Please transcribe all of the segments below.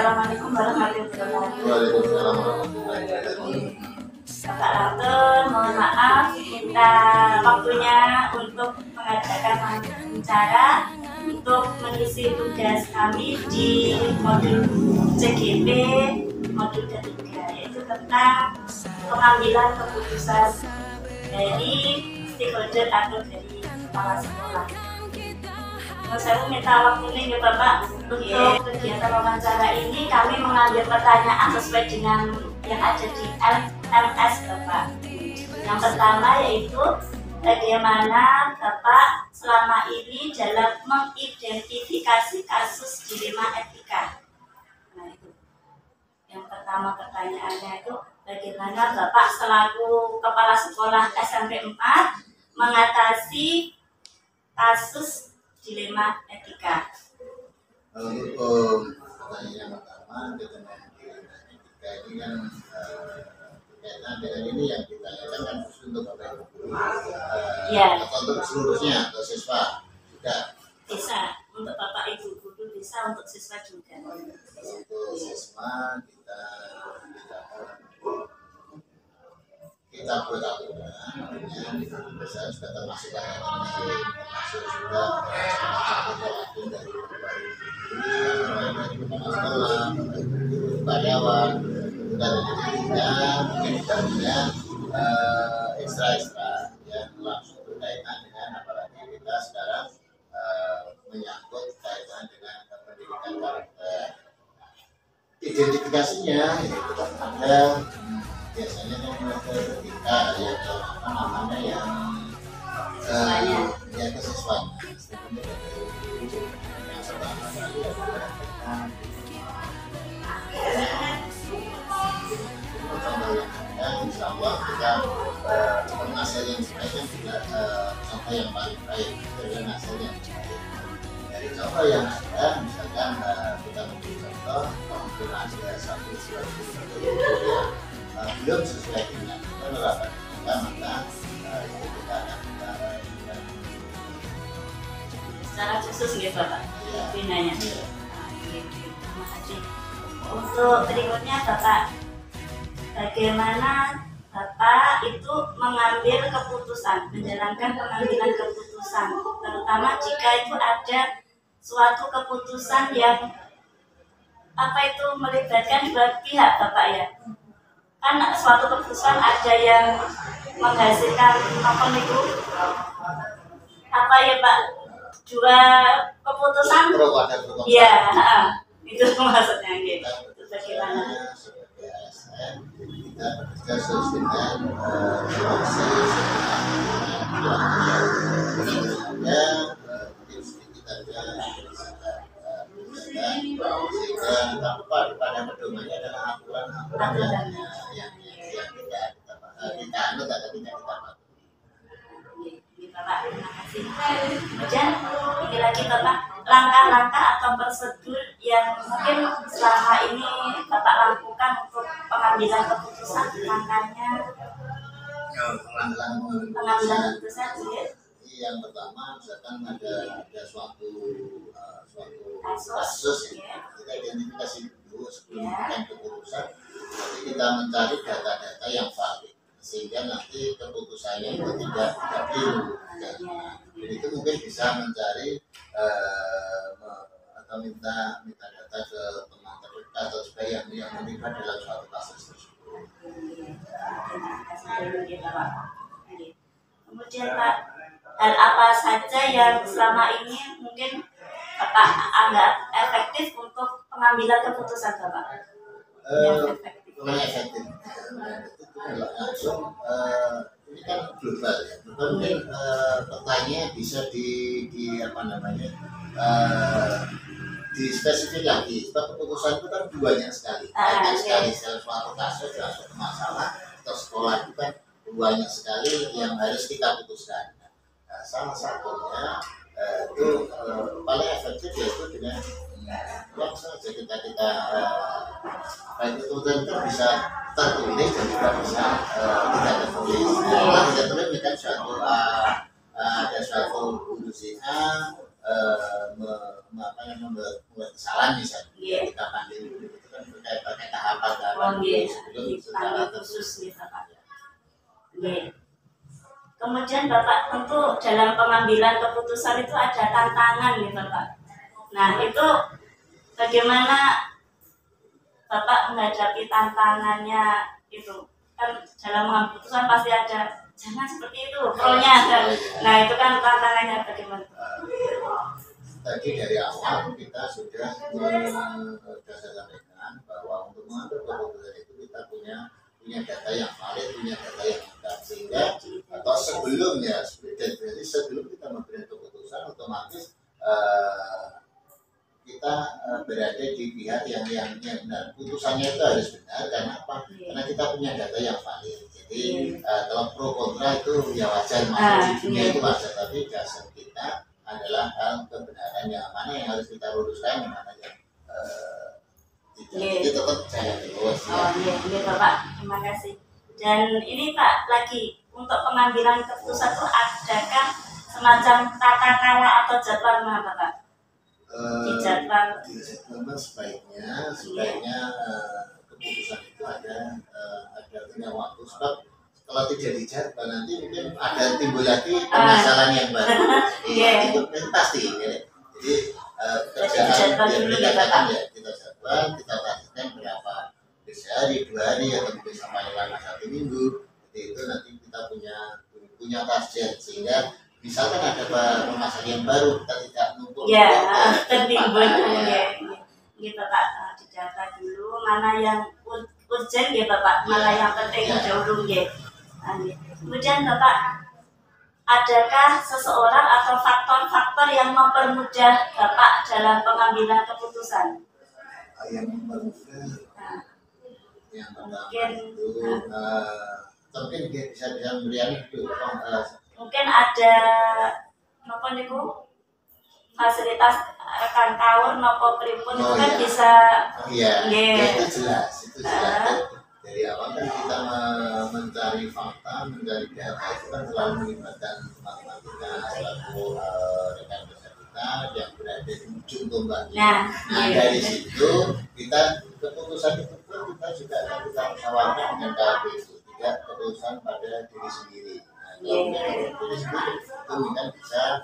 Assalamualaikum warahmatullahi wabarakatuh. Waalaikumsalam warahmatullahi wabarakatuh. Kakak Laten, mohon maaf minta waktunya untuk mengadakan wawancara untuk mengisi tugas kami di modul CGP modul ketiga, yaitu tentang pengambilan keputusan dari stakeholder atau dari kepala sekolah. Saya minta waktunya ya Bapak untuk kegiatan wawancara ini. Kami mengambil pertanyaan sesuai dengan yang ada di LMS Bapak. Yang pertama yaitu bagaimana Bapak selama ini dalam mengidentifikasi kasus dilema etika. Nah itu yang pertama, pertanyaannya itu bagaimana Bapak selaku kepala sekolah SMP 4 mengatasi kasus dilema etika. Untuk pertanyaan yang pertama dengan dilema etika ini kan berkaitan dengan ini yang ditanyakan kan khusus untuk Bapak Ibu atau untuk seluruhnya atau siswa juga bisa untuk Bapak Ibu guru, bisa untuk siswa juga. Untuk siswa kita buat aturan, artinya saya sudah termasuk termasuk juga aturan dari kepala sekolah, karyawan, dan juga mungkin dalamnya ekstra yang langsung berkaitan dengan apalagi kita sekarang menyangkut kaitan dengan pendidikan karakter. Identifikasinya itu kan ada biasanya yang ketika ya apa namanya yang kesiswanya yang pertama kali insya Allah kita hasil yang sebaiknya juga contoh yang paling baik dengan hasil yang baik. Dari contoh yang ada misalkan kita memberi contoh mungkin ada satu surat yang belum sesuai dengan penerapan kita, maka itu kita akan secara khusus ya Bapak pinanya. Terima kasih. Untuk berikutnya Bapak, bagaimana Bapak itu mengambil keputusan, menjalankan pengambilan keputusan, terutama jika itu ada suatu keputusan yang itu melibatkan dua pihak Bapak ya. Kan suatu keputusan ada yang menghasilkan ya Pak, dua keputusan ya itu maksudnya gitu. Itu bagaimana kita bekerja sesuai dengan sedikit aja sehingga tanpa pada pedomannya adalah aturan yang tidak kita anut atau tidak kita patuhi. Bapak, terima kasih. Kemudian ini lagi Bapak, langkah-langkah atau prosedur yang mungkin selama ini Bapak lakukan untuk pengambilan keputusan, langkahnya pengambilan keputusan ya. Yang pertama misalkan ada suatu kasus ya. Kita identifikasi dulu sebelum memberikan keputusan, nanti kita mencari data-data yang valid sehingga nanti keputusannya itu tidak keliru. Jadi itu mungkin bisa mencari atau minta data ke teman terdekat atau supaya yang terlibat dalam suatu kasus tersebut. Kemudian Pak, hal apa saja yang selama ini mungkin Bapak anggap efektif untuk pengambilan keputusan Bapak? Yang efektif. Langsung ini kan global ya. Mungkin pertanyaan bisa di apa namanya di spesifik lagi. Sebab keputusan itu kan banyak sekali. Banyak sekali suatu kasus atau suatu masalah atau sekolah itu kan banyak sekali yang harus kita putuskan. Salah satunya itu paling efektif yaitu dengan langsung saja kita baik itu bisa tertulis dan juga bisa tidak tertulis. Kalau tidak tertulis kan suatu ada suatu kondisi A membuat kesalahan misalnya, Iya. kita panggil dulu itu kan pakai tahapan Oh, iya. sebelum Dipanggil secara khusus gitu Pak. Iya. Kemudian Bapak tentu dalam pengambilan keputusan itu ada tantangan gitu Pak. Nah itu bagaimana Bapak menghadapi tantangannya itu? Kan dalam mengambil keputusan pasti ada jangan seperti itu, pro-nya ada. Nah itu kan tantangannya bagaimana? Tadi dari awal kita sudah sampaikan bahwa untuk mengambil keputusan itu kita punya data yang valid, punya data yang lengkap, sehingga atau sebelum kita memberikan keputusan otomatis kita berada di pihak yang benar. Putusannya itu harus benar karena apa? Karena kita punya data yang valid. Jadi kalau pro kontra itu ya wajar, masuk di dunia itu wajar, tapi dasar kita adalah hal kebenarannya, mana yang harus kita luruskan, mana yang tidak. Itu tetap jalan terus. Oh iya Bapak, terima kasih. Dan ini Pak lagi untuk pengambilan keputusan itu adakah semacam tata cara atau jadwal Bapak? Di jadwal sebaiknya keputusan itu ada punya waktu, sebab kalau tidak dijadwal nanti mungkin ada timbul lagi permasalahan yang baru. Itu pasti ya. Jadi kerjaan yang dikatakan ya kita jadwal, kita pastikan berapa sehari, 2 hari, atau mungkin sampai lama 1 minggu. Jadi itu nanti kita punya target, sehingga misalkan ada permasalahan yang baru kita tidak numpuk. Ya, tertimbun ya. Gitu Pak, didata dulu mana yang urgent ya Bapak, mana yang penting dahulu ya. Kemudian Bapak, adakah seseorang atau faktor-faktor yang mempermudah Bapak dalam pengambilan keputusan? Yang mempermudah, yang pertama itu mungkin dia bisa memberikan itu. Mungkin ada apa niku fasilitas kantor nopo pripun itu kan bisa. Iya. Itu jelas. Dari awal kan kita mencari fakta, mencari data itu kan selalu melibatkan matematika, selalu rekan kerja kita yang berada di ujung tombaknya. Nah dari situ kita keputusan itu pun kita juga akan kita musyawarahkan dengan KLB itu, tidak keputusan pada diri sendiri. Diri sendiri itu kan bisa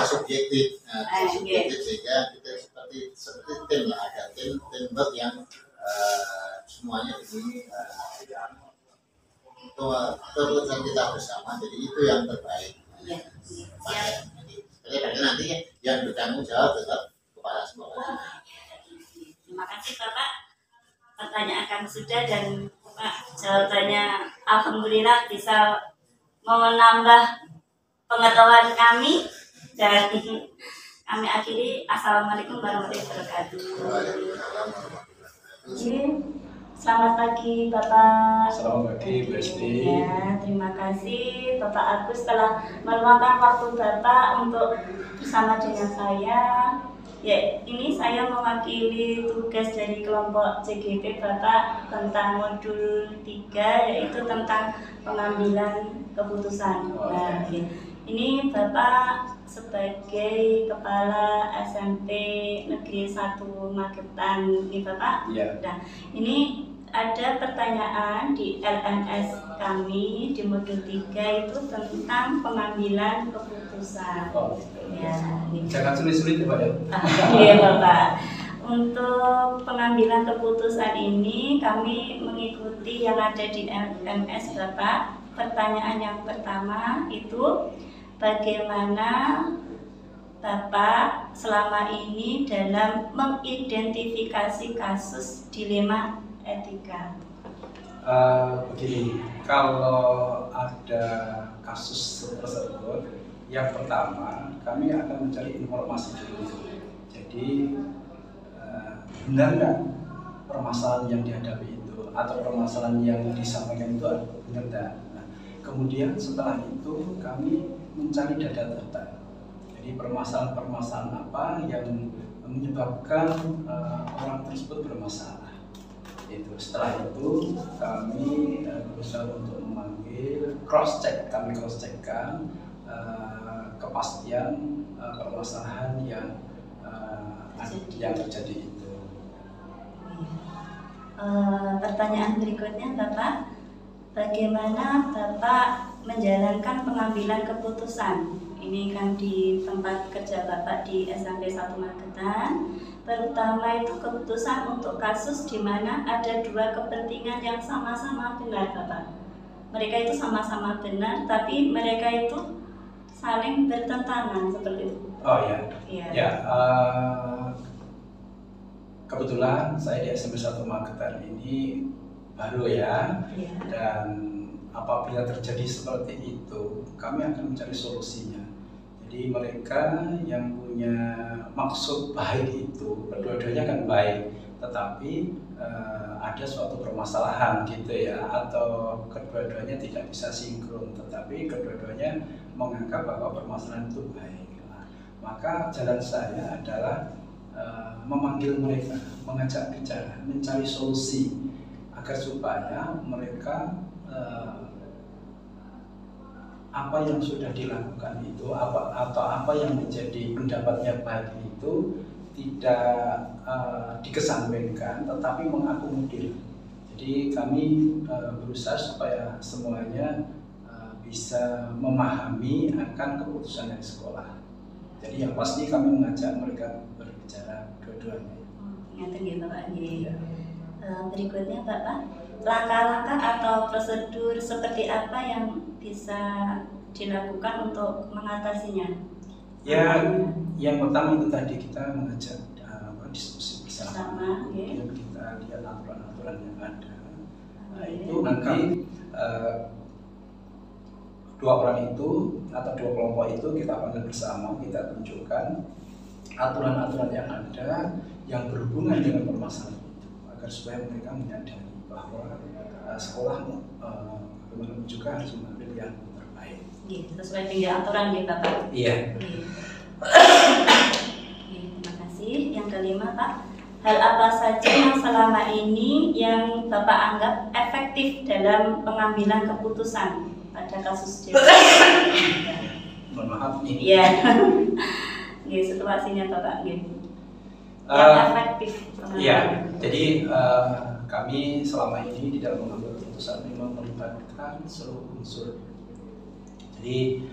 subjektif, sehingga kita seperti tim lah, ada teamwork yang semuanya ini keputusan kita bersama, jadi itu yang terbaik. Jadi nanti yang bertanggung jawab tetap kepala sekolah. Terima kasih Bapak, pertanyaan kami sudah dan Pak jawabannya alhamdulillah bisa menambah pengetahuan kami, dan kami akhiri. Assalamualaikum warahmatullahi wabarakatuh. Selamat pagi Bapak. Selamat pagi Bu Esti. Ya, terima kasih Bapak Agus telah meluangkan waktu Bapak untuk bersama dengan saya. Ya, ini saya mewakili tugas dari kelompok CGP Bapak tentang modul 3, yaitu tentang pengambilan keputusan. Nah, ya. Ini Bapak sebagai Kepala SMP Negeri 1 Magetan, ini Bapak. Ya. Nah, ini ada pertanyaan di LMS kami di modul 3 itu tentang pengambilan keputusan. Oh. Ya, Jangan sulit-sulit ya Pak ya. Iya Bapak. Untuk pengambilan keputusan ini kami mengikuti yang ada di LMS Bapak. Pertanyaan yang pertama itu, bagaimana Bapak selama ini dalam mengidentifikasi kasus dilema etika? Begini, kalau ada kasus tersebut, yang pertama kami akan mencari informasi dulu. Jadi benar nggak permasalahan yang dihadapi itu atau permasalahan yang disampaikan itu benar nggak? Nah, kemudian setelah itu kami mencari data-data. Jadi permasalahan-permasalahan apa yang menyebabkan orang tersebut bermasalah. Itu setelah itu kami berusaha untuk memanggil kami cross checkkan kepastian permasalahan yang terjadi itu. Pertanyaan berikutnya Bapak, bagaimana Bapak menjalankan pengambilan keputusan? Ini kan di tempat kerja Bapak di SMP 1 Magetan, terutama itu keputusan untuk kasus di mana ada dua kepentingan yang sama-sama benar Bapak. Mereka itu sama-sama benar, tapi mereka itu saling bertentangan seperti itu. Oh ya, Iya. ya. Kebetulan saya di SMP 1 Magetan ini baru ya, Iya. dan apabila terjadi seperti itu, kami akan mencari solusinya. Jadi mereka yang punya maksud baik itu, kedua-duanya kan baik, tetapi ada suatu permasalahan gitu ya, atau kedua-duanya tidak bisa sinkron, tetapi kedua-duanya menganggap bahwa permasalahan itu baik. Nah, maka jalan saya adalah memanggil mereka, mengajak bicara, mencari solusi agar supaya mereka apa yang sudah dilakukan itu atau apa yang menjadi pendapatnya baik itu tidak dikesampingkan, tetapi mengakomodir. Jadi kami berusaha supaya semuanya bisa memahami akan keputusan dari sekolah. Jadi yang pasti kami mengajak mereka berbicara dua-duanya. Ingat ya Bapak. Berikutnya Bapak, langkah-langkah atau prosedur seperti apa yang bisa dilakukan untuk mengatasinya? Ya, yang pertama itu tadi kita mengajak diskusi bersama, kemudian kita lihat aturan-aturan yang ada. Nah, itu nanti dua orang itu atau dua kelompok itu kita panggil bersama, kita tunjukkan aturan-aturan yang ada yang berhubungan dengan permasalahan itu, agar supaya mereka menyadari bahwa sekolah bagaimana juga harus mengambil yang terbaik. Sesuai dengan aturan ya Bapak. Iya. Terima kasih. Yang kelima Pak, hal apa saja yang selama ini yang Bapak anggap efektif dalam pengambilan keputusan pada kasus DP? Mohon maaf nih. Iya. Situasinya Bapak. Yang efektif. Iya. Jadi kami selama ini di dalam mengambil keputusan memang melibatkan seluruh unsur. Jadi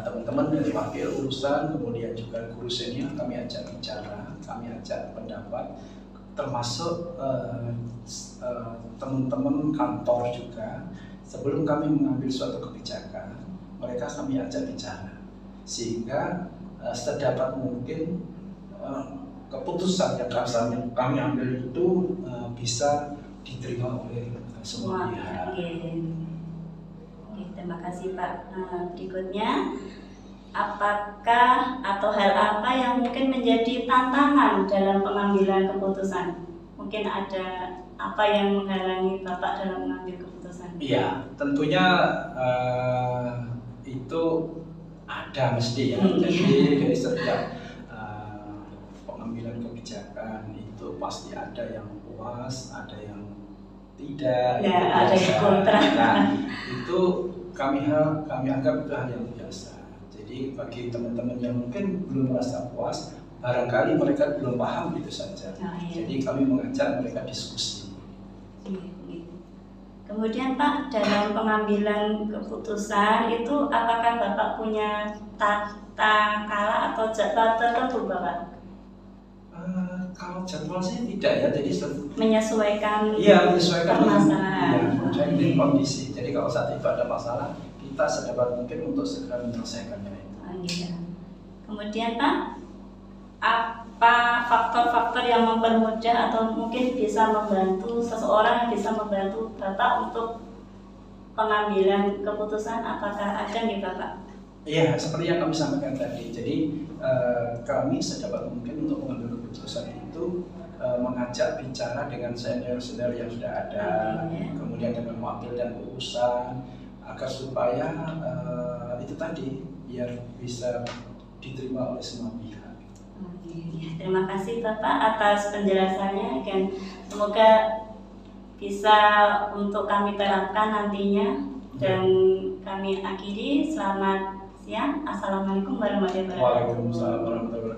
teman-teman dari wakil urusan, kemudian juga guru senior kami ajak bicara, kami ajak pendapat, termasuk teman-teman kantor juga. Sebelum kami mengambil suatu kebijakan, mereka kami ajak bicara, sehingga sedapat mungkin keputusan yang kami ambil itu bisa diterima oleh semua pihak. Terima kasih Pak. Berikutnya, apakah atau hal apa yang mungkin menjadi tantangan dalam pengambilan keputusan? Mungkin ada apa yang menghalangi Bapak dalam mengambil keputusan? Iya, tentunya itu ada mesti ya. Jadi dari setiap pengambilan kebijakan itu pasti ada yang puas, ada yang tidak. Ya, ada yang kontra. Nah, itu kami anggap itu hal yang biasa. Jadi bagi teman-teman yang mungkin belum merasa puas, barangkali mereka belum paham itu saja. Jadi kami mengajak mereka diskusi. Kemudian Pak, dalam pengambilan keputusan itu apakah Bapak punya tata kala atau jadwal tertentu Bapak? Kalau jadwal sih tidak ya, jadi menyesuaikan. Iya, menyesuaikan permasalahan. Dengan kondisi. Jadi kalau saat itu ada masalah, kita sedapat mungkin untuk segera menyelesaikannya. Kemudian Pak, apa faktor-faktor yang mempermudah atau mungkin bisa membantu seseorang, bisa membantu Bapak untuk pengambilan keputusan? Apakah ada nih Bapak? Iya, seperti yang kami sampaikan tadi. Jadi kami sedapat mungkin untuk mengambil keputusan itu mengajak bicara dengan senior-senior yang sudah ada, kemudian dengan wakil dan urusan, agar supaya itu tadi biar bisa diterima oleh semua pihak. Terima kasih Bapak atas penjelasannya, dan semoga bisa untuk kami terapkan nantinya. Dan kami akhiri, selamat Sekian, assalamualaikum warahmatullahi wabarakatuh. Waalaikumsalam warahmatullahi wabarakatuh.